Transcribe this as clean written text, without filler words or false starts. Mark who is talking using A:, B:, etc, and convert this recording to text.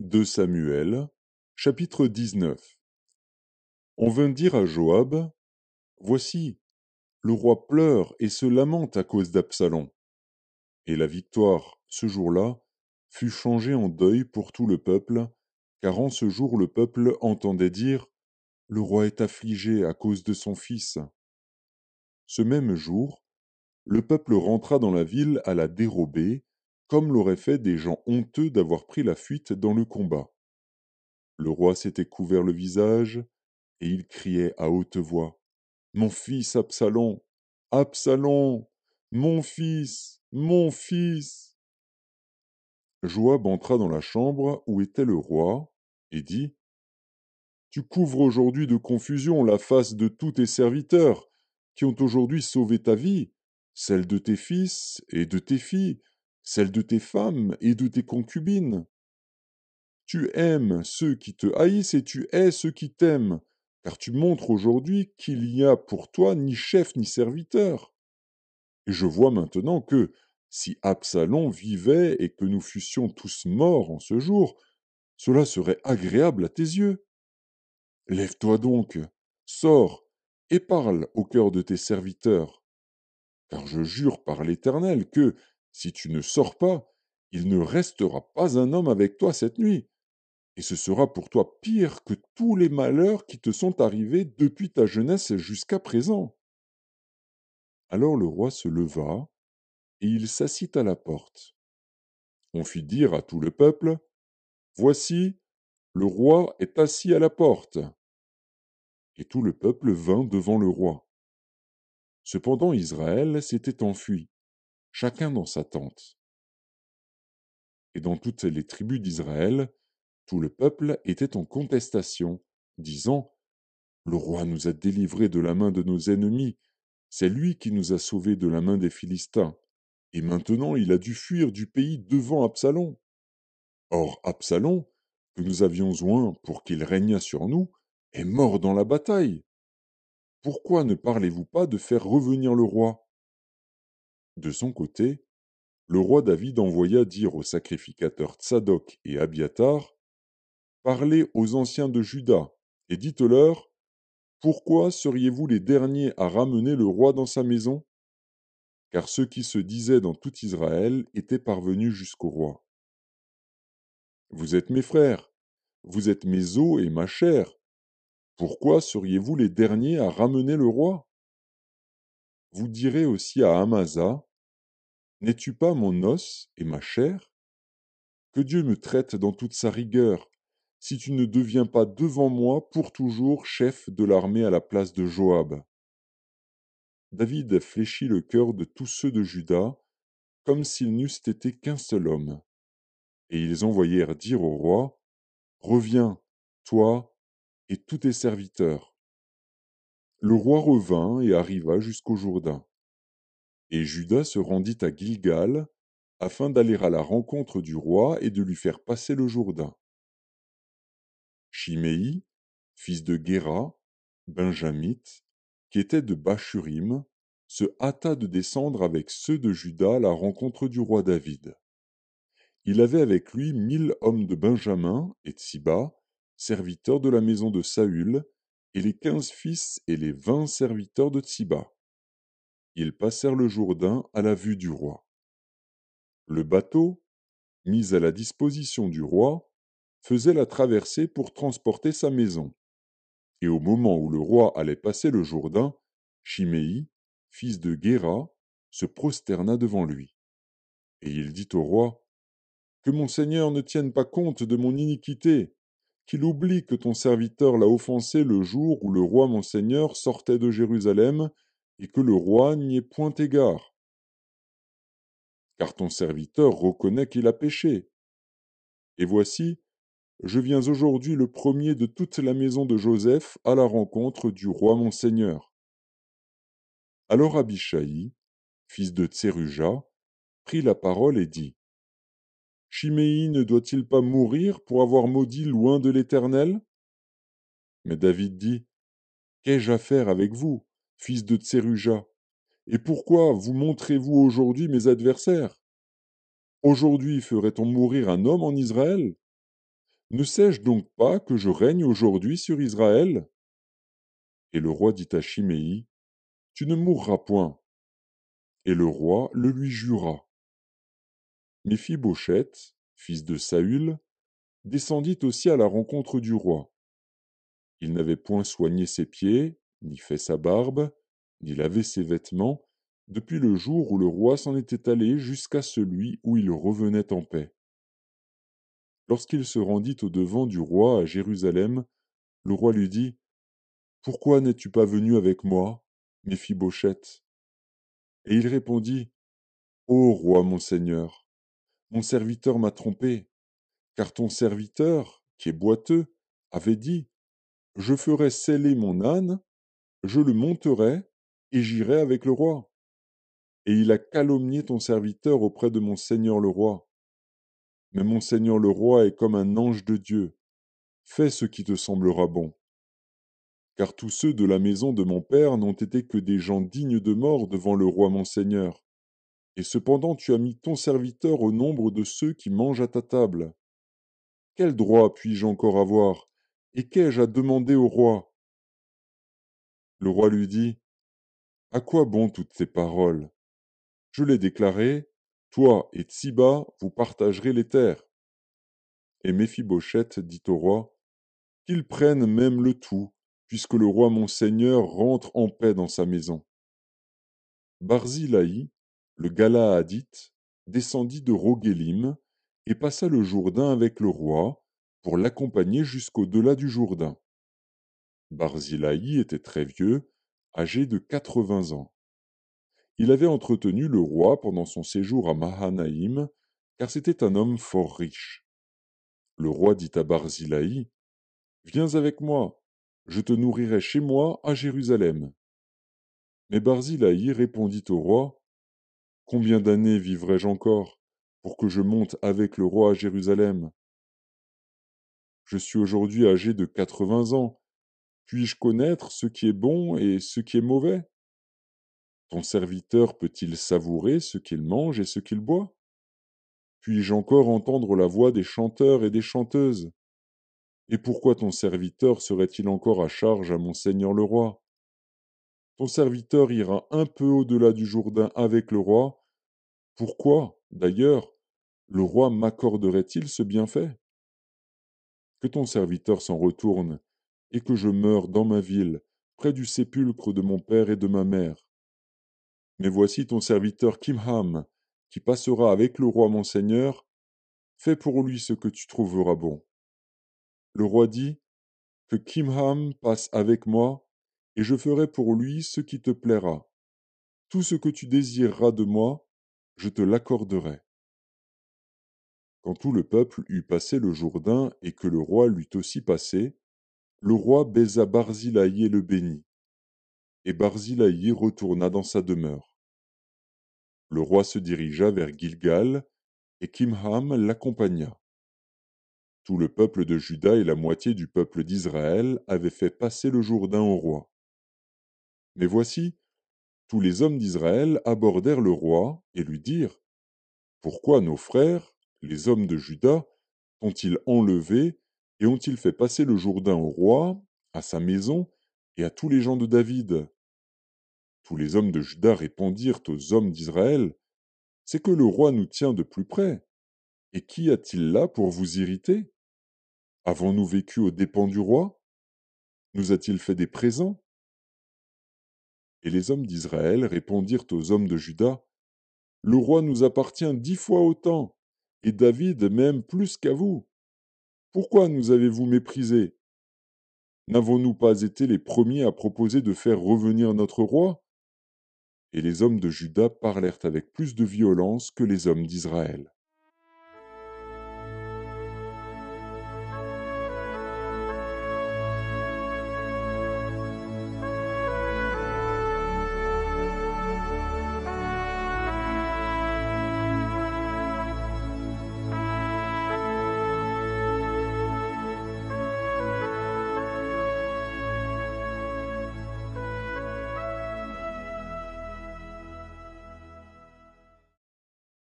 A: 2 Samuel, chapitre 19. On vint dire à Joab, Voici, le roi pleure et se lamente à cause d'Absalom. Et la victoire, ce jour-là, fut changée en deuil pour tout le peuple, car en ce jour le peuple entendait dire, Le roi est affligé à cause de son fils. Ce même jour, le peuple rentra dans la ville à la dérobée, comme l'auraient fait des gens honteux d'avoir pris la fuite dans le combat. Le roi s'était couvert le visage, et il criait à haute voix, Mon fils Absalom, Absalom, mon fils, mon fils. Joab entra dans la chambre où était le roi, et dit, Tu couvres aujourd'hui de confusion la face de tous tes serviteurs, qui ont aujourd'hui sauvé ta vie, celle de tes fils et de tes filles, celle de tes femmes et de tes concubines. Tu aimes ceux qui te haïssent et tu hais ceux qui t'aiment, car tu montres aujourd'hui qu'il n'y a pour toi ni chef ni serviteur. Et je vois maintenant que, si Absalom vivait et que nous fussions tous morts en ce jour, cela serait agréable à tes yeux. Lève-toi donc, sors, et parle au cœur de tes serviteurs, car je jure par l'Éternel que, si tu ne sors pas, il ne restera pas un homme avec toi cette nuit. Et ce sera pour toi pire que tous les malheurs qui te sont arrivés depuis ta jeunesse jusqu'à présent. Alors le roi se leva, et il s'assit à la porte. On fit dire à tout le peuple, Voici, le roi est assis à la porte. Et tout le peuple vint devant le roi. Cependant Israël s'était enfui, chacun dans sa tente. Et dans toutes les tribus d'Israël, tout le peuple était en contestation, disant, Le roi nous a délivrés de la main de nos ennemis, c'est lui qui nous a sauvés de la main des Philistins, et maintenant il a dû fuir du pays devant Absalom. Or Absalom, que nous avions oint pour qu'il régnât sur nous, est mort dans la bataille. Pourquoi ne parlez-vous pas de faire revenir le roi? De son côté, le roi David envoya dire aux sacrificateurs Tsadok et Abiatar, Parlez aux anciens de Juda, et dites-leur, Pourquoi seriez-vous les derniers à ramener le roi dans sa maison? Car ceux qui se disaient dans tout Israël étaient parvenus jusqu'au roi. Vous êtes mes frères, vous êtes mes os et ma chair. Pourquoi seriez-vous les derniers à ramener le roi? Vous direz aussi à Amasa, N'es-tu pas mon os et ma chair? Que Dieu me traite dans toute sa rigueur, si tu ne deviens pas devant moi pour toujours chef de l'armée à la place de Joab. David fléchit le cœur de tous ceux de Juda, comme s'ils n'eussent été qu'un seul homme. Et ils envoyèrent dire au roi, Reviens, toi et tous tes serviteurs. Le roi revint et arriva jusqu'au Jourdain. Et Juda se rendit à Gilgal, afin d'aller à la rencontre du roi et de lui faire passer le Jourdain. Chiméi, fils de Guéra, benjamite, qui était de Bachurim, se hâta de descendre avec ceux de Juda à la rencontre du roi David. Il avait avec lui 1000 hommes de Benjamin et Tsiba, serviteurs de la maison de Saül, et les 15 fils et les 20 serviteurs de Tsiba. Ils passèrent le Jourdain à la vue du roi. Le bateau, mis à la disposition du roi, faisait la traversée pour transporter sa maison. Et au moment où le roi allait passer le Jourdain, Chiméi, fils de Guéra, se prosterna devant lui. Et il dit au roi, Que mon Seigneur ne tienne pas compte de mon iniquité, qu'il oublie que ton serviteur l'a offensé le jour où le roi mon Seigneur sortait de Jérusalem, et que le roi n'y ait point égard. Car ton serviteur reconnaît qu'il a péché. Et voici, je viens aujourd'hui le premier de toute la maison de Joseph à la rencontre du roi mon Seigneur. Alors Abishai, fils de Tseruja, prit la parole et dit, Chiméi ne doit-il pas mourir pour avoir maudit loin de l'Éternel? Mais David dit, Qu'ai-je à faire avec vous, fils de Tseruja? Et pourquoi vous montrez-vous aujourd'hui mes adversaires? Aujourd'hui ferait-on mourir un homme en Israël? Ne sais-je donc pas que je règne aujourd'hui sur Israël? Et le roi dit à Chiméi, Tu ne mourras point. Et le roi le lui jura. Méphibosheth, fils de Saül, descendit aussi à la rencontre du roi. Il n'avait point soigné ses pieds, ni fait sa barbe, ni lavé ses vêtements, depuis le jour où le roi s'en était allé jusqu'à celui où il revenait en paix. Lorsqu'il se rendit au-devant du roi à Jérusalem, le roi lui dit, Pourquoi n'es-tu pas venu avec moi, Méphibosheth? Et il répondit, Ô roi mon seigneur, mon serviteur m'a trompé, car ton serviteur, qui est boiteux, avait dit, Je ferai seller mon âne, je le monterai, et j'irai avec le roi. Et il a calomnié ton serviteur auprès de mon seigneur le roi. Mais mon seigneur le roi est comme un ange de Dieu. Fais ce qui te semblera bon. Car tous ceux de la maison de mon père n'ont été que des gens dignes de mort devant le roi mon seigneur. Et cependant tu as mis ton serviteur au nombre de ceux qui mangent à ta table. Quel droit puis-je encore avoir? Et qu'ai-je à demander au roi? Le roi lui dit, À quoi bon toutes ces paroles? Je l'ai déclaré, toi et Tsiba, vous partagerez les terres. Et Méphibosheth dit au roi, Qu'il prenne même le tout, puisque le roi mon seigneur rentre en paix dans sa maison. Barzillai, le Galaadite, descendit de Roguélim et passa le Jourdain avec le roi pour l'accompagner jusqu'au-delà du Jourdain. Barzillai était très vieux, âgé de 80 ans. Il avait entretenu le roi pendant son séjour à Mahanaïm, car c'était un homme fort riche. Le roi dit à Barzillai, Viens avec moi, je te nourrirai chez moi à Jérusalem. Mais Barzillai répondit au roi, Combien d'années vivrai-je encore pour que je monte avec le roi à Jérusalem? Je suis aujourd'hui âgé de 80 ans. Puis-je connaître ce qui est bon et ce qui est mauvais? Ton serviteur peut-il savourer ce qu'il mange et ce qu'il boit? Puis-je encore entendre la voix des chanteurs et des chanteuses? Et pourquoi ton serviteur serait-il encore à charge à mon seigneur le roi? Ton serviteur ira un peu au-delà du Jourdain avec le roi. Pourquoi, d'ailleurs, le roi m'accorderait-il ce bienfait? Que ton serviteur s'en retourne, et que je meure dans ma ville, près du sépulcre de mon père et de ma mère. Mais voici ton serviteur Kimham, qui passera avec le roi mon seigneur, fais pour lui ce que tu trouveras bon. Le roi dit, Que Kimham passe avec moi, et je ferai pour lui ce qui te plaira. Tout ce que tu désireras de moi, je te l'accorderai. Quand tout le peuple eut passé le Jourdain et que le roi l'eut aussi passé, le roi baisa Barzillai et le bénit. Et Barzillai retourna dans sa demeure. Le roi se dirigea vers Gilgal, et Kimham l'accompagna. Tout le peuple de Juda et la moitié du peuple d'Israël avaient fait passer le Jourdain au roi. Mais voici, tous les hommes d'Israël abordèrent le roi et lui dirent, Pourquoi nos frères, les hommes de Juda, ont-ils enlevé et ont-ils fait passer le Jourdain au roi, à sa maison et à tous les gens de David? Tous les hommes de Juda répondirent aux hommes d'Israël, C'est que le roi nous tient de plus près. Et qu'y a-t-il là pour vous irriter? Avons-nous vécu aux dépens du roi? Nous a-t-il fait des présents? Et les hommes d'Israël répondirent aux hommes de Juda, Le roi nous appartient 10 fois autant, et David même plus qu'à vous. Pourquoi nous avez-vous méprisés? N'avons-nous pas été les premiers à proposer de faire revenir notre roi? Et les hommes de Juda parlèrent avec plus de violence que les hommes d'Israël.